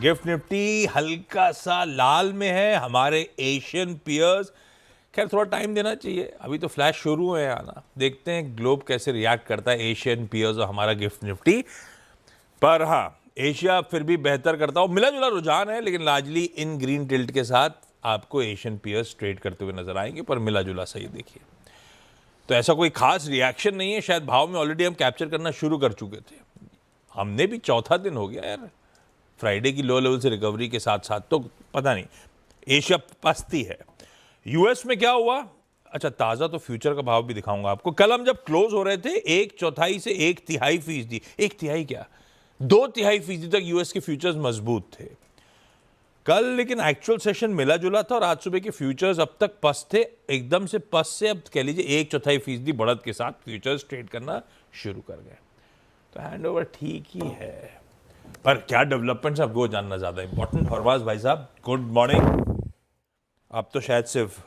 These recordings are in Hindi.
गिफ्ट निफ्टी हल्का सा लाल में है। हमारे एशियन पियर्स, खैर थोड़ा टाइम देना चाहिए, अभी तो फ्लैश शुरू हुए हैं आना। देखते हैं ग्लोब कैसे रिएक्ट करता है, एशियन पियर्स और हमारा गिफ्ट निफ्टी। पर हाँ, एशिया फिर भी बेहतर करता हो, मिला जुला रुझान है, लेकिन लार्जली इन ग्रीन टिल्ट के साथ आपको एशियन पियर्स ट्रेड करते हुए नजर आएंगे। पर मिला जुला सही देखिए, तो ऐसा कोई खास रिएक्शन नहीं है। शायद भाव में ऑलरेडी हम कैप्चर करना शुरू कर चुके थे। हमने भी चौथा दिन हो गया यार, फ्राइडे की लो लेवल से रिकवरी के साथ साथ, तो पता नहीं एशिया पस्ती है। यूएस में क्या हुआ, अच्छा ताज़ा तो फ्यूचर का भाव भी दिखाऊंगा आपको। कल हम जब क्लोज हो रहे थे 1/4 से 1/3%, 1/3 क्या 2/3% तक यूएस के फ्यूचर्स मजबूत थे कल, लेकिन एक्चुअल सेशन मिला जुला था और आज सुबह के फ्यूचर्स अब तक पस थे, एकदम से पस से अब कह लीजिए 1/4% बढ़त के साथ फ्यूचर्स ट्रेड करना शुरू कर गए। तो हैंड ओवर ठीक ही है, पर क्या डेवलपमेंट्स आपको जानना ज्यादा इंपॉर्टेंट। फरवाज भाई साहब गुड मॉर्निंग। अब तो शायद सिर्फ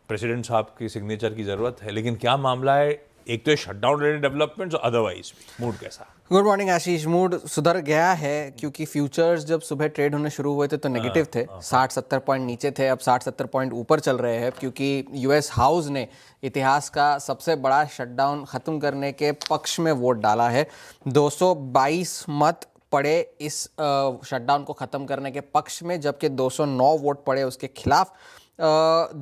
प्रेसिडेंट साहब की सिग्नेचर की जरूरत है, लेकिन क्या मामला है, एक तो शटडाउन रिलेटेड डेवलपमेंट्स और अदरवाइज भी मूड कैसा? गुड मॉर्निंग आशीष। मूड सुधर गया है क्योंकि फ्यूचर्स जब सुबह ट्रेड होने शुरू हुए थे तो नेगेटिव थे, 60-70 पॉइंट नीचे थे, अब 60-70 पॉइंट ऊपर चल रहे हैं क्योंकि यूएस हाउस ने इतिहास का सबसे बड़ा शटडाउन खत्म करने के पक्ष में वोट डाला है। 222 मत पड़े इस शटडाउन को ख़त्म करने के पक्ष में, जबकि 209 वोट पड़े उसके खिलाफ।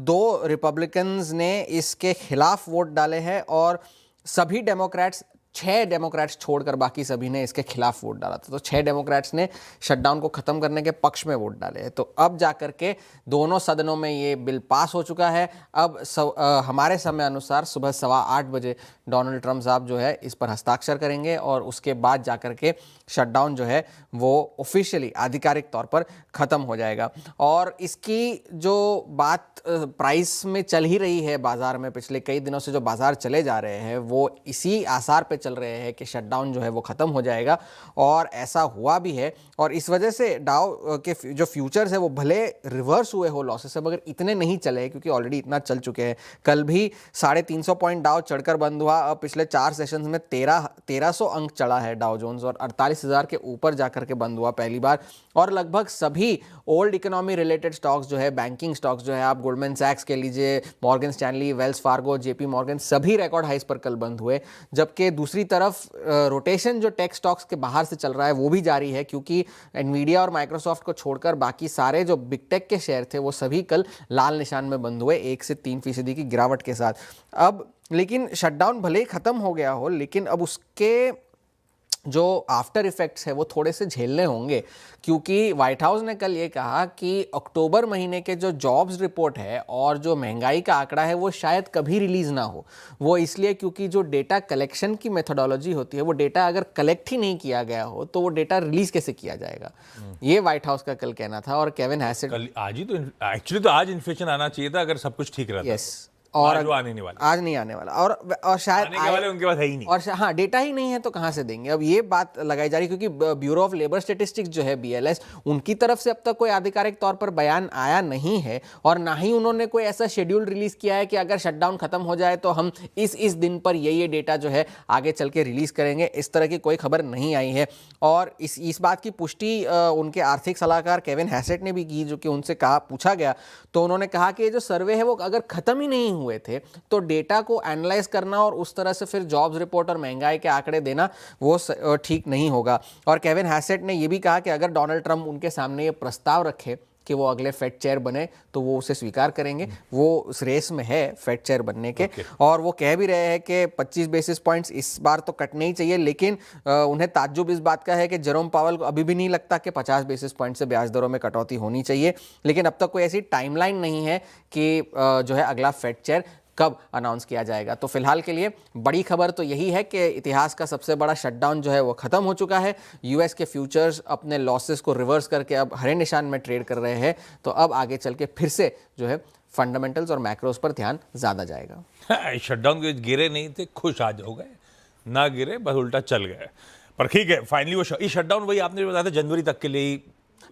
2 रिपब्लिकन्स ने इसके खिलाफ वोट डाले हैं और सभी डेमोक्रेट्स, 6 डेमोक्रेट्स छोड़कर बाकी सभी ने इसके खिलाफ वोट डाला था। तो 6 डेमोक्रेट्स ने शटडाउन को ख़त्म करने के पक्ष में वोट डाले हैं। तो अब जाकर के दोनों सदनों में ये बिल पास हो चुका है। अब हमारे समय अनुसार सुबह 8:15 बजे डोनाल्ड ट्रंप साहब जो है इस पर हस्ताक्षर करेंगे और उसके बाद जाकर के शटडाउन जो है वो ऑफिशियली आधिकारिक तौर पर ख़त्म हो जाएगा। और इसकी जो बात प्राइस में चल ही रही है बाज़ार में, पिछले कई दिनों से जो बाज़ार चले जा रहे हैं वो इसी आसार पे चल रहे हैं कि शटडाउन जो है वो ख़त्म हो जाएगा, और ऐसा हुआ भी है। और इस वजह से डाउ के जो फ्यूचर्स है वो भले रिवर्स हुए हो लॉसेस से, मगर इतने नहीं चले क्योंकि ऑलरेडी इतना चल चुके हैं। कल भी 350 पॉइंट डाउ चढ़कर बंद हुआ। अब पिछले 4 सेशंस में 1300 अंक चढ़ा है डाउ जोन्स और 48,000 के ऊपर जाकर के बंद हुआ पहली बार। और लगभग सभी ओल्ड इकोनॉमी रिलेटेड स्टॉक्स जो है, बैंकिंग स्टॉक्स जो है, आप गोल्डमैन सैक्स के लीजिए, Morgan Stanley, Wells Fargo, JP Morgan, सभी रिकॉर्ड हाइस पर कल बंद हुए। जबकि दूसरी तरफ रोटेशन जो टेक स्टॉक्स के बाहर से चल रहा है वो भी जारी है, क्योंकि एनवीडिया और माइक्रोसॉफ्ट को छोड़कर बाकी सारे जो बिग टेक के शेयर थे वो सभी कल लाल निशान में बंद हुए 1 से 3% की गिरावट के साथ। अब लेकिन शटडाउन भले ही ख़त्म हो गया हो, लेकिन अब उसके जो आफ्टर इफेक्ट्स है वो थोड़े से झेलने होंगे, क्योंकि व्हाइट हाउस ने कल ये कहा कि अक्टूबर महीने के जो जॉब्स रिपोर्ट है और जो महंगाई का आंकड़ा है वो शायद कभी रिलीज़ ना हो। वो इसलिए क्योंकि जो डेटा कलेक्शन की मेथोडोलॉजी होती है, वो डेटा अगर कलेक्ट ही नहीं किया गया हो तो वो डेटा रिलीज़ कैसे किया जाएगा, ये व्हाइट हाउस का कल कहना था। और केविन हैसेट, आज ही तो एक्चुअली तो आज इन्फ्लेशन आना चाहिए था अगर सब कुछ ठीक रहता। यस, और आज नहीं वाला, आज नहीं आने वाला, और शायद आने वाले उनके पास है ही नहीं, और हाँ डेटा ही नहीं है तो कहाँ से देंगे। अब ये बात लगाई जा रही है क्योंकि ब्यूरो ऑफ लेबर स्टेटिस्टिक्स जो है BLS, उनकी तरफ से अब तक कोई आधिकारिक तौर पर बयान आया नहीं है और ना ही उन्होंने कोई ऐसा शेड्यूल रिलीज किया है कि अगर शटडाउन खत्म हो जाए तो हम इस दिन पर ये डेटा जो है आगे चल के रिलीज करेंगे, इस तरह की कोई खबर नहीं आई है। और इस बात की पुष्टि उनके आर्थिक सलाहकार केविन हैसेट ने भी की, जो कि उनसे पूछा गया तो उन्होंने कहा कि ये जो सर्वे है वो अगर खत्म ही नहीं हुए थे तो डेटा को एनालाइज करना और उस तरह से फिर जॉब्स रिपोर्ट और महंगाई के आंकड़े देना वो ठीक नहीं होगा। और केविन हैसेट ने यह भी कहा कि अगर डोनाल्ड ट्रंप उनके सामने ये प्रस्ताव रखे कि वो अगले फेड चेयर बने तो वो उसे स्वीकार करेंगे, वो उस रेस में है फेड चेयर बनने के। और वो कह भी रहे हैं कि 25 बेसिस पॉइंट्स इस बार तो कटने ही चाहिए, लेकिन उन्हें ताज्जुब इस बात का है कि जेरोम पावेल को अभी भी नहीं लगता कि 50 बेसिस पॉइंट से ब्याज दरों में कटौती होनी चाहिए। लेकिन अब तक कोई ऐसी टाइमलाइन नहीं है कि जो है अगला फेड चेयर कब अनाउंस किया जाएगा। तो फिलहाल के लिए बड़ी खबर तो यही है कि इतिहास का सबसे बड़ा शटडाउन जो है वो खत्म हो चुका है। यूएस के फ्यूचर्स अपने लॉसेस को रिवर्स करके अब हरे निशान में ट्रेड कर रहे हैं। तो अब आगे चल के फिर से जो है फंडामेंटल्स और मैक्रोस पर ध्यान ज़्यादा जाएगा। शटडाउन के गिरे नहीं थे, खुश आज हो गए, ना गिरे बस उल्टा चल गए। पर ठीक है, फाइनली वो शटडाउन वही आपने बताया था जनवरी तक के लिए,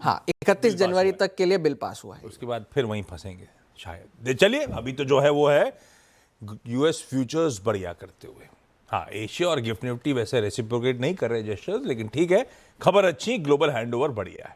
हाँ 31 जनवरी तक के लिए बिल पास हुआ है। उसके बाद फिर वहीं फंसेंगे शायद। चलिए अभी तो जो है वो है यूएस फ्यूचर्स बढ़िया करते हुए। हाँ, एशिया और गिफ्ट निफ्टी वैसे रेसिप्रोकेट नहीं कर रहे जेस्चर्स, लेकिन ठीक है, खबर अच्छी, ग्लोबल हैंडओवर बढ़िया है।